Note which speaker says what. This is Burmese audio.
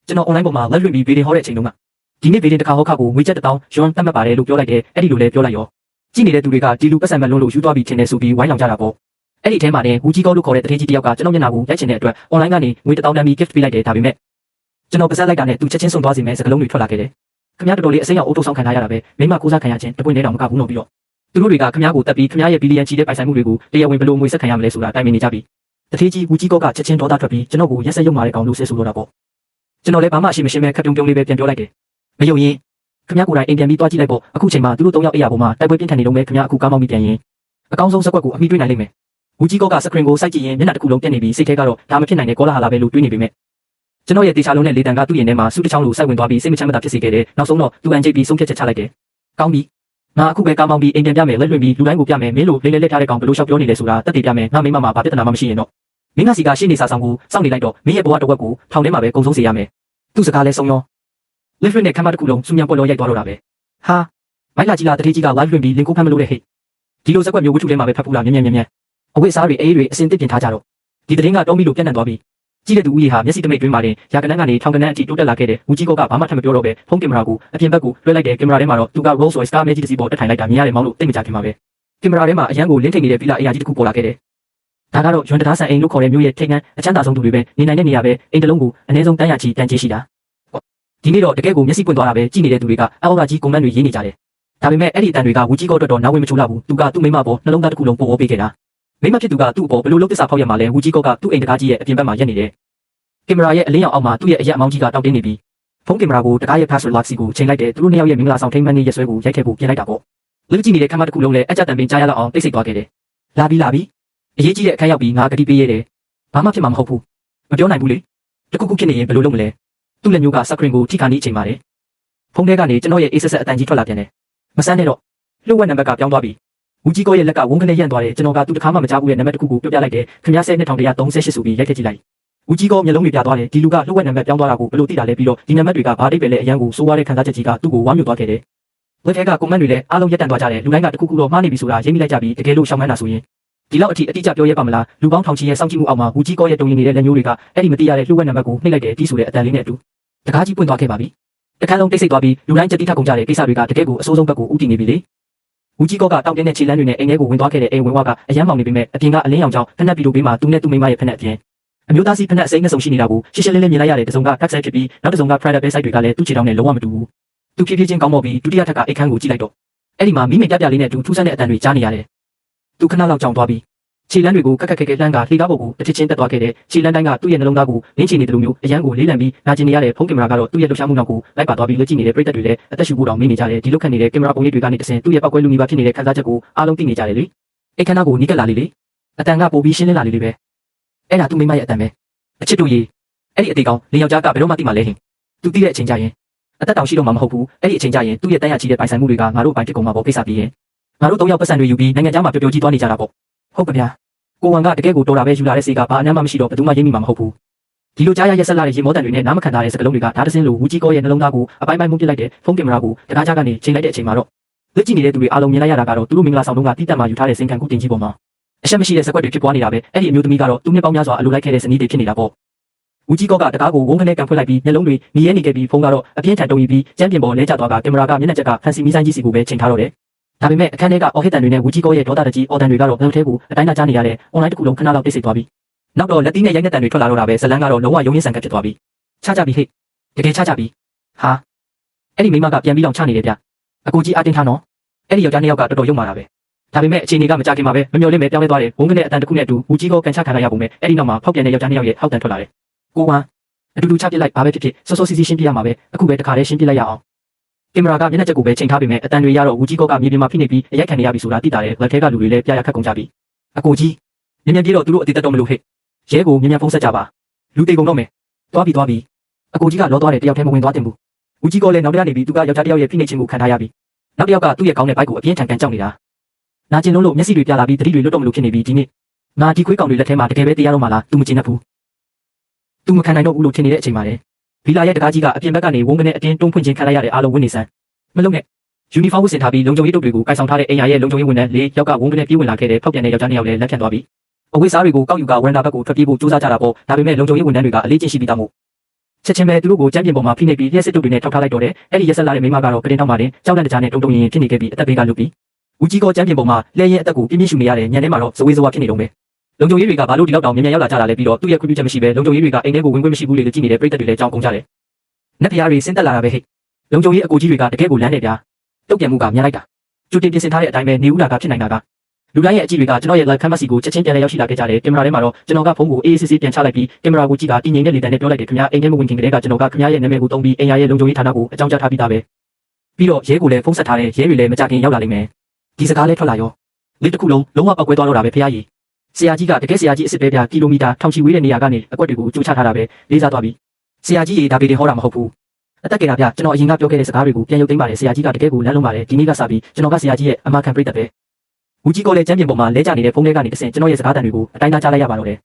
Speaker 1: ကျွန်တော် online ပေါ်မှာလက်လွှင့်ပြီးဗီဒီဟောတဲ့အချိန်တုန်းကဒီနေ့ဗီဒီတစ်ခါဟောခါကိုငွေကျပ်1000ယွမ်တတ်မှတ်ပါတယ်လို့ပြောလိုက်တယ်အဲ့ဒီလိုလည်းပြောလိုက်ရောကြည့်နေတဲ့သူတွေကဒီလူပတ်စံမလွန်းလို့ယူသွားပြီးထင်တယ်ဆိုပြီးဝိုင်းလောင်ကြတာပေါ့အဲ့ဒီထဲမှာလည်းဝူကြီးကောလို့ခေါ်တဲ့တထေးကြီးတယောက်ကကျွန်တော်မျက်နှာကိုရိုက်ချင်တဲ့အတွက် online ကနေငွေ1000တန်းပြီး gift ပေးလိုက်တယ်ဒါပေမဲ့ကျွန်တော်ပါစက်လိုက်တာနဲ့သူချက်ချင်းဆုံးသွားစီမဲ့စကလုံးတွေထွက်လာခဲ့တယ်ခင်ဗျားတော်တော်လေးအစိမ်းရောက်အိုးထုတ်ဆောင်ခံထားရတာပဲမိမကိုစားခံရခြင်းတပွင့်နဲ့တောင်မကဘူးလို့ပြီးတော့သူတို့တွေကခင်ဗျားကိုတက်ပြီးခင်ဗျားရဲ့ဘီလီယံချီတဲ့ပိုင်ဆိုင်မှုတွေကိုတရားဝင်ဘယ်လိုငွေဆက်ခံရမလဲဆိုတာတိုင်ပင်နေကြပြီတထေးကြီးဝူကြီးကောကချက်ချင်းဒေါသထွက်ပြီးကျွန်တော်ကိုရက်ဆက်ရုံမာတဲ့ကောင်လို့ဆဲဆိုတော့တာပေါ့ကျွန်တော်လည်းဘာမှအရှိမရှိမဲ့ခက်ပြုံပြုံလေးပဲပြန်ပြောလိုက်တယ်မယုံရင်ခင်ဗျားကိုယ်တိုင်အိမ်ပြန်ပြီးတွားကြည့်လိုက်ပေါ့အခုချိန်မှာသူတို့၃ယောက်အိယာပေါ်မှာတိုက်ပွဲပြင်းထန်နေတော့မဲခင်ဗျားအခုကားမောင်းပြီးပြန်ရင်အကောင်းဆုံးစက်ကွက်ကိုအမိတွေးနိုင်လိမ့်မယ်ဝူကြီးကောကစကရင်ကိုစိုက်ကြည့်ရင်မျက်နှာတစ်ခုလုံးပြက်နေပြီးစိတ်ထဲကတော့ဒါမဖြစ်နိုင်တဲ့ကောလာဟာလာပဲလို့တွေးနေပေမဲ့ကျွန်တော်ရဲ့တေချာလုံးနဲ့လေတံကသူ့ရင်ထဲမှာစုတစ်ချောင်းလိုစိုက်ဝင်သွားပြီးစိတ်မချမ်းမသာဖြစ်စေခဲ့တယ်နောက်ဆုံးတော့သူအန်ချိတ်ပြီးဆုံးဖြတ်ချက်ချလိုက်တယ်ကောင်းပြီငါအခုပဲကားမောင်းပြီးအိမ်ပြန်ပြမယ်လက်လွှင့်ပြီးလူတိုင်းကိုပြမယ်မင်းလိုလေးလေးလက်ထားတဲ့ကောင်ဘယ်လိုရှောက်ပြောနေလဲဆိုတာတက်တည်ပြမယ်ငါမိမမှာဘာပြဿနာမှမရှိရင်တော့မင်းကစီကရှင်းနေစာဆောင်ကိုစောင့်နေလိုက်တော့မင်းရဲ့ဘဝတစ်ဝက်ကိုထောင်ထဲမှာပဲကုံဆုံးစေရမယ်သူ့စကားလဲဆုံးရောလက်လွှင့်နဲ့ခမ်းမတစ်ခုလုံးစူညံပွက်လောရိုက်သွားတော့တာပဲဟာမိုက်လာကြီးလာတတိကြီးက live လွှင့်ပြီးလင်ကိုဖမ်းမလို့တဲ့ဟဲ့ဒီလိုစက်ကွက်မျိုးဝတ္ထုထဲမှာပဲဖတ်ဖူးလာမြဲအဝိစားတွေအေးတွေအစင်တစ်ပြင်ထားကြတော့ဒီသတင်းကတုံးပြီးလို့ပြန့်နှံ့သွားပြီကြည့်တဲ့သူဦးရေဟာမျက်စိတမိတ်တွင်းမှာတင်ရာကနန်းကနေထောင်ကနန်းအထိတိုးတက်လာခဲ့တဲ့ဦးကြီးကောကဘာမှထပ်မပြောတော့ပဲဖုန်းကင်မရာကိုအပြင်ဘက်ကိုလွှဲလိုက်တယ်ကင်မရာထဲမှာတော့သူက Rolls Royce ကားမဲကြီးတစ်စီးပေါ်တက်ထိုင်လိုက်တာမြင်ရတယ်မောင်းလို့တိတ်မကြခင်ပါပဲကင်မရာထဲမှာအရန်ကိုလင်းထိန်နေတဲ့ဗီလာအေယာကြီးတစ်ခုပေါ်လာခဲ့တယ်ဒါကတော့ရွှန်တရားဆန်အိမ်လို့ခေါ်တဲ့မြို့ရဲ့ထိပ်ကန်းအချမ်းသာဆုံးသူတွေပဲနေနိုင်တဲ့နေရာပဲအိမ်တစ်လုံးကိုအနည်းဆုံးတန်းရချီတန်းချေရှိတာဒီနေ့တော့တကယ်ကိုမျက်စိပွင့်သွားတာပဲကြည့်နေတဲ့သူတွေကအော်ရာကြီးကွန်မန့်တွေရေးနေကြတယ်ဒါပေမဲ့အဲ့ဒီအတန်တွေကဦးကြီးကောအတွက်တော့နားဝင်မချိုးလာဘူးသူကသူ့မိမပေါ်နှလုံးသားတစ်ခုလုံးပို့ဩပေးခဲ့တာမိမဖြစ်သူကသူ့အပေါ်ဘယ်လိုလုပ်သစ္စာဖောက်ရမှာလဲဦးကြီးကောကသူ့အိမ်တကားကြီးရဲ့အပြင်ဘက်မှာရက်နေတယ်ကင်မရာရဲ့အလင်းရောင်အောက်မှာသူ့ရဲ့အရက်အမောင်းကြီးကတောက်တင်းနေပြီးဖုန်းကင်မရာကိုတကားရဲ့ password lock စီကိုချိန်လိုက်တယ်သူတို့နှစ်ယောက်ရဲ့မင်္ဂလာဆောင်ထိမ်းမှန်းနေရက်စွဲကိုရိုက်ထည့်ဖို့ပြင်လိုက်တာပေါ့လူကြည့်နေတဲ့ခမ်းမတစ်ခုလုံးလည်းအကြက်တန်ပင်ကြားရလောက်အောင်တိတ်ဆိတ်သွားခဲ့တယ်လာပြီအရေးကြီးတဲ့အခန်းရောက်ပြီးငါဂတိပေးရတယ်ဘာမှဖြစ်မှာမဟုတ်ဘူးမပြောနိုင်ဘူးလေတခုခုဖြစ်နေရင်ဘယ်လိုလုပ်မလဲသူ့လက်မျိုးကစကရင်ကိုထိခါနေအချိန်ပါတယ်ဖုန်းထဲကနေကျွန်တော်ရဲ့အေးဆက်ဆက်အတန်ကြီးထွက်လာပြန်တယ်မစမ်းနဲ့တော့လှုပ်ဝက်နံပါတ်ကပြောင်းသွားပြီဦးကြီးကောရဲ့လက်ကဝုန်းကနေရန့်သွားတယ်ကျွန်တော်ကသူ့တစ်ခါမှမကြားဘူးရဲ့နံပါတ်တစ်ခုကိုပြောပြလိုက်တယ်ခင်ဗျား12138ဆိုပြီးရိုက်ထည့်ကြည့်လိုက်ဦးကြီးကောမျက်လုံးတွေပြသွားတယ်ဒီလူကလှုပ်ဝက်နံပါတ်ပြောင်းသွားတာကိုဘယ်လိုသိတာလဲပြီးတော့ဒီနံပါတ်တွေကဘာအိပ်ပဲလဲအရန်ကိုစိုးွားတဲ့ခံစားချက်ကြီးကသူ့ကိုဝမ်းမြောက်သွားခဲ့တယ်ဝက်ထဲကကွန်မန့်တွေလည်းအားလုံးရက်တန့်သွားကြတယ်လူတိုင်းကတခုခုတော့မှားနေပြီဆိုတာရိပ်မိလိုက်ကြပြီတကယ်လို့ရှောင်မှန်းတာဆိုရင်ဒီလောက်အထိအတိအကျပြောရပါမလားလူပေါင်းထောင်ချီရဲ့စောင့်ကြည့်မှုအောက်မှာဦးကြီးကောရဲ့တုံရင်နေတဲ့လက်မျိုးတွေကအဲ့ဒီမသိရတဲ့လှုပ်ဝက်နံပါတ်ကိုနှိပ်လိုက်တယ်ပြီးဆိုတဲ့အတန်လေးနဲ့အတူတကားကြီးပွင့်သွားခဲ့ပါပြီတခါလုံးတိတ်ဆိတ်သွားပြီးလူတိုင်းကြက်တိထကုန်ကြတဲ့ကိစ္စတွေကတကယ်ကိုအဆိုးဆုံးဘက်ကိုဥတည်နေပြီလေဦးကြီးကောကတောက်တင်းတဲ့ခြေလမ်းတွေနဲ့အိမ်ထဲကိုဝင်သွားခဲ့တဲ့အိမ်ဝင်ဝါကအရန်မောင်နေပေမဲ့အပြင်ကအလင်းရောင်ကြောင့်ဖက်နှက်ပြီးတော့ဘေးမှာသူနဲ့သူ့မိမရဲ့ဖက်နှက်အပြင်အမျိုးသားစီဖက်နှက်အစိမ်းငဆုံရှိနေတာကိုရှင်းရှင်းလင်းလင်းမြင်လိုက်ရတယ်တစုံက tax ဖြစ်ပြီးနောက်တစုံက private website တွေကလည်းသူ့ခြေထောက်နဲ့လုံးဝမတူဘူးသူဖြည်းဖြည်းချင်းကောင်းမော့ပြီးဒုတိယထပ်ကအိတ်ခမ်းကိုကြည့်လိုက်တော့အဲ့ဒီမှာမိမိပြပြလေးနဲ့တူထူးဆန်းတဲ့အတန်တွေကြားနေရတယ်သူခဏလောက်ကြောင်သွားပြီးခြေလမ်းတွေကိုခက်ခက်ခဲခဲလှမ်းကလှေကားပေါ်ကိုတစ်ချက်ချင်းတက်သွားခဲ့တဲ့ခြေလမ်းတိုင်းကသူ့ရဲ့နှလုံးသားကိုလင်းချနေတယ်လို့မျိုးအရန်ကိုလေးလံပြီးနာကျင်နေရတဲ့ဖုန်းကင်မရာကတော့သူ့ရဲ့လှုပ်ရှားမှုနောက်ကိုလိုက်ပါသွားပြီးလက်ကြည့်နေတဲ့ပရိသတ်တွေလည်းအသက်ရှူဖို့တောင်မေးနေကြတယ်ဒီလုတ်ခတ်နေတဲ့ကင်မရာပုံရိပ်တွေကနေတဆင်သူ့ရဲ့ပောက်ကွဲလူနီးပါဖြစ်နေတဲ့ခံစားချက်ကိုအားလုံးသိနေကြတယ်လေအိတ်ခမ်းသားကိုနီးကပ်လာလေအတန်ကပိုပြီးရှင်းလင်းလာလေပဲအဲ့ဒါသူ့မိမရဲ့အတန်ပဲအချစ်တို့ရေအဲ့ဒီအသေးကောင်လင်ယောက်ျားကဘယ်တော့မှသိမှလဲဟင်သူသိတဲ့အချိန်ကြရင်အသက်တောင်ရှိတော့မှမဟုတ်ဘူးအဲ့ဒီအချိန်ကြရင်သူ့ရဲ့တန်းရချီတဲ့ပိုင်ဆိုင်မှုတွေကငါတို့ပိုင်ဖြစ်ကုန်မှာပေါ့ကိစ္စပြီးရင်ငါတို့၃ယောက်ပတ်စံတွေယူပြီးနိုင်ငံခြားမှာပျော်ပျော်ကြီးသွားနေကြတာပေါ့ဟုတ်ပါဗျာကိုဝန်ကတကယ်ကိုတော်တာပဲယူလာတဲ့စေကဘာအနမ်းမှမရှိတော့ဘယ်သူမှရိပ်မိမှာမဟုတ်ဘူးဒီလိုကြားရရက်ဆက်လာတဲ့ရေမောတန်တွေနဲ့နားမခံထားတဲ့စကလုံးတွေကဓာတ်တစင်းလိုဝူကြီးကောရဲ့နှလုံးသားကိုအပိုင်းပိုင်းမှုပြစ်လိုက်တဲ့ဖုန်းကင်မရာကိုတကားကြားကနေချိန်လိုက်တဲ့အချိန်မှာတော့လက်ကြည့်နေတဲ့သူတွေအားလုံးမြင်လိုက်ရတာကတော့သူတို့မင်္ဂလာဆောင်တုန်းကတိတက်မှယူထားတဲ့စင်ခံကုတင်ကြီးပေါ်မှာအရှက်မရှိတဲ့စကွက်တွေဖြစ်ပွားနေတာပဲအဲ့ဒီအမျိုးသမီးကတော့သူ့နှစ်ပေါင်းများစွာအလိုလိုက်ခဲ့တဲ့ဇနီးတွေဖြစ်နေတာပေါ့ဝူကြီးကောကတကားကိုဝုန်းကနေကန်ဖွင့်လိုက်ပြီးမျက်လုံးတွေမြည်ရဲနေခဲ့ပြီးဖုန်းကတော့အပြင်းထန်တုံ့ပြီးကျန်းပြင်ပေါ်လဲကျသွားကကင်မရာကမျက်နှာချက်ကဖန်စီမီဆိုင်ကြီးစီကိုပဲချိန်ထားတော့တယ်ဒါပေမဲ့အခန်းထဲကအော်ဟစ်တန်တွေနဲ့ဝူကြီးကောရဲ့ဒေါသတကြီးအော်တန်တွေကတော့ဘယ်လိုထဲကိုအတိုင်းအတာကြားနေရတဲ့ online တစ်ခုလုံးခဏလောက်တိတ်ဆိတ်သွားပြီနောက်တော့လက်သီးနဲ့ရိုက်နှက်တန်တွေထွက်လာတော့တာပဲဇလန်းကတော့လုံးဝရုံရင်းဆန်ကပ်ဖြစ်သွားပြီချကြပြီဟဲ့တကယ်ချကြပြီဟာအဲ့ဒီမိမကပြန်ပြီးတော့ချနေတယ်ဗျအကိုကြီးအတင်းထားနော်အဲ့ဒီယောက်ျားနှစ်ယောက်ကတော်တော်ရုံမာတာပဲဒါပေမဲ့အခြေအနေကမကြခင်မှာပဲမမျှော်လင့်ပဲပြောင်းလဲသွားတယ်ဝုန်းကနေအတန်တစ်ခုနဲ့အတူဝူကြီးကောကန်ချခံရပုံပဲအဲ့ဒီနောက်မှာဖောက်ပြန်တဲ့ယောက်ျားနှစ်ယောက်ရဲ့ဟောက်တန်ထွက်လာတယ်ကိုဝမ်းအတူတူချပစ်လိုက်ဘာပဲဖြစ်ဖြစ်စောစောစီစီရှင်းပြရမှာပဲအခုပဲတခါတည်းရှင်းပြလိုက်ရအောင်ကင်မရာကမျက်နှာချက်ကိုပဲချိန်ထားပေမဲ့အတန်တွေရတော့ဝူကြီးကောကမြေပြင်မှာဖိနေပြီးအရိုက်ခံနေရပြီဆိုတာသိတာတဲ့လက်ထဲကလူတွေလည်းပြရခတ်ကုန်ကြပြီအကိုကြီးမြန်ပြေတော့သူတို့အသေးသက်တော့မလို့ဟဲ့ရဲကိုမြန်ဖုန်းဆက်ကြပါလူတေကုန်တော့မယ်သွားပြီအကိုကြီးကလောသွားတယ်တယောက်တည်းမဝင်သွားတင်ဘူးဝူကြီးကောလည်းနောက်တရနေပြီးသူကယောက်ျားတယောက်ရဲ့ဖိနေခြင်းကိုခံထားရပြီနောက်တယောက်ကသူ့ရဲ့ကောင်းတဲ့ဘိုက်ကိုအပြင်းထန်ကန်ကြောက်နေတာနာကျင်လုံးလို့မျက်စိတွေပြလာပြီးတတိတွေလွတ်တော့မလို့ဖြစ်နေပြီဒီနေ့ငါဒီခွေးကောင်တွေလက်ထဲမှာတကယ်ပဲတရားတော့မှလားသူမကျင်တတ်ဘူးသူမခံနိုင်တော့ဘူးလို့ထင်နေတဲ့အချိန်မှာလေဗီလာရဲ့တကားကြီးကအပြင်ဘက်ကနေဝုန်းကနေအတင်းတွန်းဖွင့်ခြင်းခံလိုက်ရတဲ့အားလုံးဝင်နေစမ်းမလုံးနဲ့ယူနီဖောင်းဝတ်ဆင်ထားပြီးလုံခြုံရေးတုပ်တွေကိုကိုင်ဆောင်ထားတဲ့အိမ်ယာရဲ့လုံခြုံရေးဝန်ထမ်း၄ယောက်ကဝုန်းကနေပြေးဝင်လာခဲ့တဲ့ဖောက်ပြန်တဲ့ယောက်ျားနှစ်ယောက်လည်းလက်ဖြတ်သွားပြီးအဝိစားတွေကိုကောက်ယူကဝရန်တာဘက်ကိုထွက်ပြေးဖို့ကြိုးစားကြတာပေါ့ဒါပေမဲ့လုံခြုံရေးဝန်ထမ်းတွေကအလေးကျင့်ရှိပြီးသားမို့ ချက်ချင်းပဲသူတို့ကိုကြမ်းပြင်ပေါ်မှာဖိနှိပ်ပြီးလျှက်စစ်တုပ်တွေနဲ့ထောက်ထားလိုက်တော့တယ်အဲ့ဒီရက်ဆက်လာတဲ့မိမကတော့ကတင်တောက်မှတင်ကြောက်တဲ့ကြားနဲ့တုံတုံရင်ဖြစ်နေခဲ့ပြီးအသက်ဘေးကလွတ်ပြီးဦးကြီးကကြမ်းပြင်ပေါ်မှာလဲရင်အသက်ကိုပြင်းပြင်းရှူနေရတယ်ညနေမှာတော့ဇဝေးဇဝါဖြစ်နေတော့မယ်လုံခြုံရေးတွေကဘာလို့ဒီလောက်တောင်မြန်မြန်ရောက်လာကြတာလဲပြီးတော့သူ့ရဲ့ခွင့်ပြုချက်မရှိပဲလုံခြုံရေးတွေကအိမ်ထဲကိုဝင်ခွင့်မရှိဘူးလေလို့ကြည့်နေတဲ့ပြည်သက်တွေလည်းကြောင်းကုန်ကြတယ်နက်ဖျားတွေဆင်းသက်လာတာပဲဟဲ့လုံခြုံရေးအကူကြီးတွေကတကယ်ကိုလမ်းနေပြတုတ်ပြန်မှုကများလိုက်တာကြိုတင်ပြင်ဆင်ထားတဲ့အတိုင်းပဲနေဦးလာကဖြစ်နိုင်တာကလူတိုင်းရဲ့အကြည့်တွေကကျွန်တော်ရဲ့ live ခန်းမစီကိုချက်ချင်းပြန်လဲရောက်ရှိလာခဲ့ကြတယ်ကင်မရာထဲမှာတော့ကျွန်တော်ကဖုန်းကိုအေးအေးဆေးဆေးပြန်ချလိုက်ပြီးကင်မရာကိုကြည့်ကတည်ငြိမ်တဲ့လေတံနဲ့ပြောလိုက်တယ်ခင်ဗျာအိမ်ထဲမဝင်ခင်ကတည်းကကျွန်တော်ကခင်ဗျာရဲ့နာမည်ကိုသုံးပြီးအိမ်ရဲ့လုံခြုံရေးဌာနကိုအကြောင်းကြားထားပြီးသားပဲပြီးတော့ရဲကိုလည်းဖုန်းဆက်ထားတယ်ရဲတွေလည်းမကြခင်ရောက်လာလိမ့်မယ်ဒီစကားလည်းထွက်လာရောလေတစ်ခုလုံးလုံးဝပောက်ကွဲသွားတော့တာပဲဖះကြီးဆရာကြီးကတကယ်ဆရာကြီးအစ်စ်ပဲပြကီလိုမီတာထောင်ချီဝေးတဲ့နေရာကနေအကွက်တွေကိုကြိုချထားတာပဲလေးစားသွားပြီဆရာကြီးရေဒါဗေဒင်ဟောတာမဟုတ်ဘူးအသက်ကယ်တာပြကျွန်တော်အရင်ကပြောခဲ့တဲ့စကားတွေကိုပြန်ရုပ်သိမ်းပါတယ်ဆရာကြီးကတကယ်ကိုလမ်းလုံးပါတယ်ဒီနေ့ကစပြီးကျွန်တော်ကဆရာကြီးရဲ့အမခံပြိတ္တပဲဦးကြီးကလည်းကျမ်းပြင်ပေါ်မှာလဲကျနေတဲ့ဖုန်းထဲကနေတစ်ဆင့်ကျွန်တော်ရဲ့စကားတန်တွေကိုအတိုင်းသားကြားလိုက်ရပါတော့တယ်